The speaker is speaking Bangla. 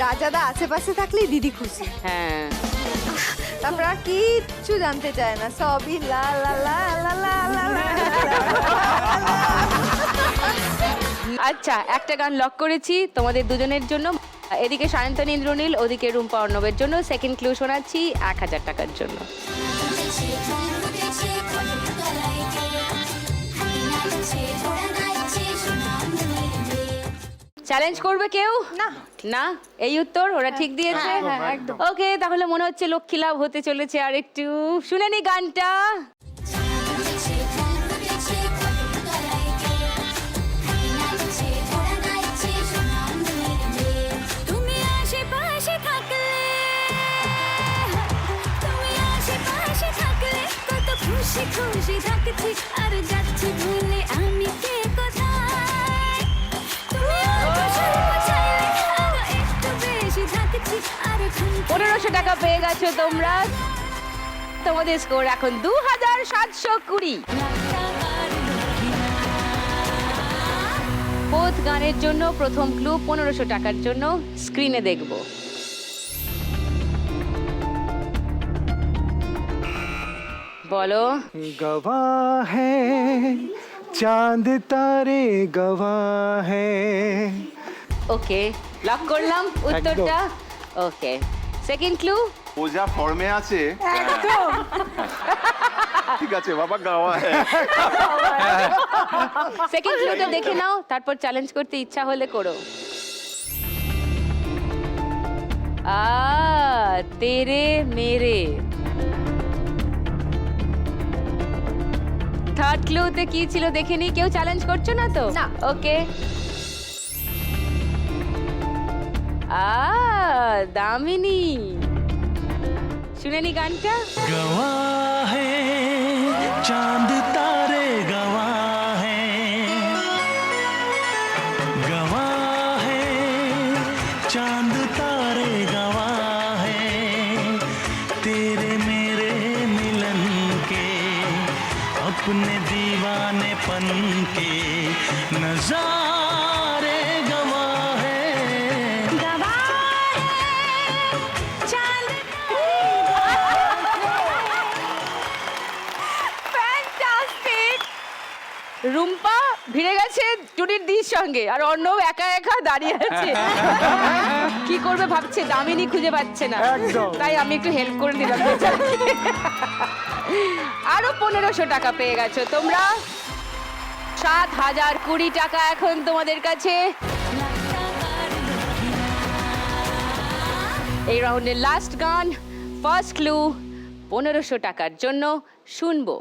রাজাদা আশেপাশে থাকলেই দিদি খুশি। হ্যাঁ, তারপর আর কিচ্ছু জানতে চায় না, সবই লা লা লা লা লা লা লা। আচ্ছা একটা গান লক করেছি তোমাদের দুজনের জন্য। এদিকে সায়ন্তনী ইন্দ্রনীল, ওদিকে রুম্পা অর্ণবের জন্য। সেকেন্ড ক্লু শোনাচ্ছি 1000 টাকার জন্য। চ্যালেঞ্জ করবে কেউ? না না, এই উত্তর ওরা ঠিক দিয়েছে। একদম। ওকে, তাহলে মনে হচ্ছে লক্ষ্মী লাভ হতে চলেছে। আর একটু শুনে নি গানটা। খুশি থাকছি আর যাচ্ছি ভুলে আমি কে কোথায়, তুমি চাইলে আরো একটু বেশি থাকছি আর 1500 টাকা পেয়ে গেছো তোমরা। তোমাদের স্কোর এখন 2720। বোথ গানের জন্য প্রথম ক্লু 1500 টাকার জন্য স্ক্রিনে দেখব। বলো। गवाह है चांद तारे गवाह है। ওকে, লক করলাম উত্তরটা। ওকে, সেকেন্ড ক্লু। ও যা ফর্মে আছে ঠিক আছে বাবা গাওয়া সেকেন্ড ক্লুটা দেখে নাও, তারপর চ্যালেঞ্জ করতে ইচ্ছা হলে করো। তেরে মেরে। থার্ড ক্লুতে কি ছিল দেখে নি। কেউ চ্যালেঞ্জ করছো না তো? না। ওকে। দামিনী, শুনে নি গানটা। गवाह है चांद तारे गवाह है, गवाह है चांद तारे गवाह है, तेरे मेरे मिलन के अपने दीवानेपन के नजारे गवाह है। রুম্পা ভিড়ে গেছে টুনির দির সঙ্গে, আর অর্ণব একা একা দাঁড়িয়ে আছে। কি করবে ভাবছে, দামিনী খুঁজে পাচ্ছে না। একদম। তাই আমি একটু হেল্প করে দিলাম বেচারাকে। আরো 1500 টাকা পেয়ে গেছো তোমরা। 7020 টাকা এখন তোমাদের কাছে। এই রাউন্ডের লাস্ট গান, ফার্স্ট ক্লু 1500 টাকার জন্য শুনবো।